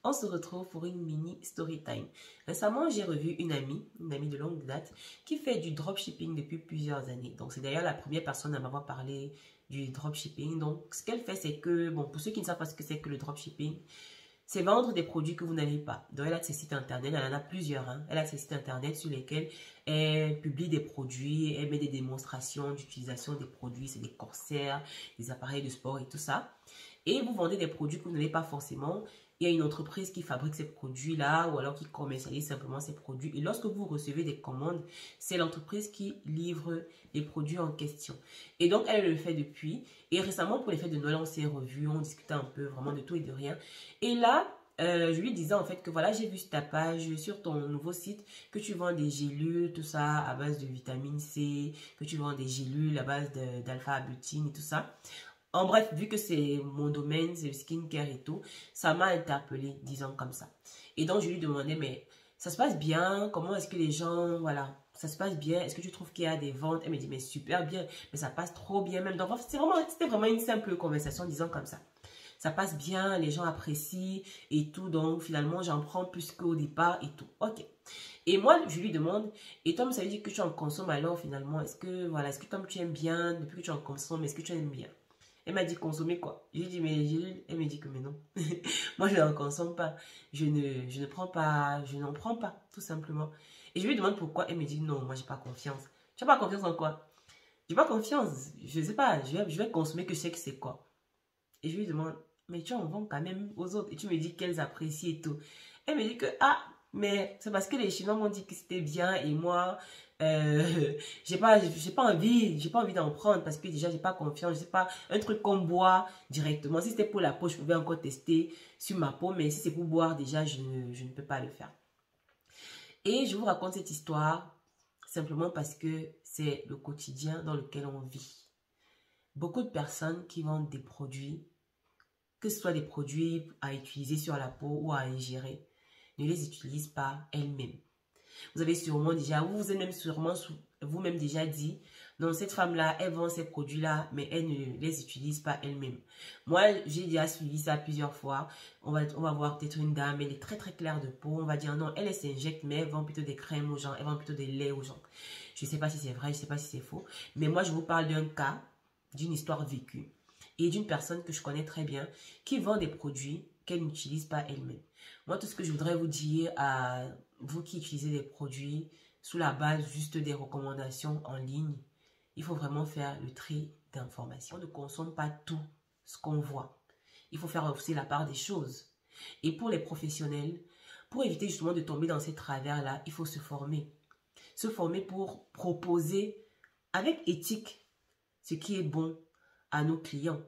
on se retrouve pour une mini story time. Récemment, j'ai revu une amie de longue date, qui fait du dropshipping depuis plusieurs années. Donc, c'est d'ailleurs la première personne à m'avoir parlé du dropshipping. Donc, ce qu'elle fait, c'est que, bon, pour ceux qui ne savent pas ce que c'est que le dropshipping, c'est vendre des produits que vous n'avez pas. Donc, elle a ses sites internet, elle en a plusieurs. Elle a ses sites internet sur lesquels elle publie des produits, elle met des démonstrations d'utilisation des produits, c'est des corsets, des appareils de sport et tout ça. Et vous vendez des produits que vous n'avez pas forcément. Il y a une entreprise qui fabrique ces produits-là ou alors qui commercialise simplement ces produits. Et lorsque vous recevez des commandes, c'est l'entreprise qui livre les produits en question. Et donc, elle le fait depuis. Et récemment, pour les fêtes de Noël, on s'est revus, on discutait un peu vraiment de tout et de rien. Et là, je lui disais en fait que voilà, j'ai vu sur ta page, sur ton nouveau site, que tu vends des gélules, tout ça, à base de vitamine C, que tu vends des gélules à base d'alpha-butine et tout ça. En bref, vu que c'est mon domaine, c'est le skincare et tout, ça m'a interpellée, disons comme ça. Et donc, je lui demandais, mais ça se passe bien? Comment est-ce que les gens, voilà, ça se passe bien? Est-ce que tu trouves qu'il y a des ventes? Elle me dit, mais super bien, mais ça passe trop bien même. Donc, c'était vraiment une simple conversation, disons comme ça. Ça passe bien, les gens apprécient et tout, donc finalement, j'en prends plus qu'au départ et tout. Ok. Et moi, je lui demande, et Tom, ça veut dire que tu en consommes alors finalement? Est-ce que, voilà, est-ce que Tom, tu aimes bien, depuis que tu en consommes, est-ce que tu aimes bien? Elle m'a dit consommer quoi? Je lui ai dit mais elle me dit que mais non. Moi je n'en consomme pas. Je ne prends pas, je n'en prends pas tout simplement. Et je lui demande pourquoi. Elle me dit non, moi j'ai pas confiance. Tu n'as pas confiance en quoi? J'ai pas confiance. Je sais pas, je vais consommer que je sais que c'est quoi. Et je lui demande mais tu en vends quand même aux autres et tu me dis qu'elles apprécient et tout. Elle me dit que ah mais c'est parce que les Chinois m'ont dit que c'était bien et moi j'ai pas envie d'en prendre parce que déjà j'ai pas confiance, c'est pas un truc qu'on boit directement. Si c'était pour la peau, je pouvais encore tester sur ma peau, mais si c'est pour boire déjà je ne peux pas le faire. Et je vous raconte cette histoire simplement parce que c'est le quotidien dans lequel on vit. Beaucoup de personnes qui vendent des produits, que ce soit des produits à utiliser sur la peau ou à ingérer, ne les utilisent pas elles-mêmes. Vous avez sûrement déjà, vous avez même sûrement vous-même déjà dit, non, cette femme-là, elle vend ces produits-là, mais elle ne les utilise pas elle-même. Moi, j'ai déjà suivi ça plusieurs fois. On va voir peut-être une dame, elle est très très claire de peau. On va dire non, elle s'injecte, mais elle vend plutôt des crèmes aux gens, elle vend plutôt des laits aux gens. Je ne sais pas si c'est vrai, je ne sais pas si c'est faux. Mais moi, je vous parle d'un cas, d'une histoire vécue et d'une personne que je connais très bien qui vend des produits qu'elle n'utilise pas elle-même. Moi, tout ce que je voudrais vous dire à vous qui utilisez des produits sous la base juste des recommandations en ligne, il faut vraiment faire le tri d'informations. On ne consomme pas tout ce qu'on voit. Il faut faire aussi la part des choses. Et pour les professionnels, pour éviter justement de tomber dans ces travers-là, il faut se former. Se former pour proposer avec éthique ce qui est bon à nos clients.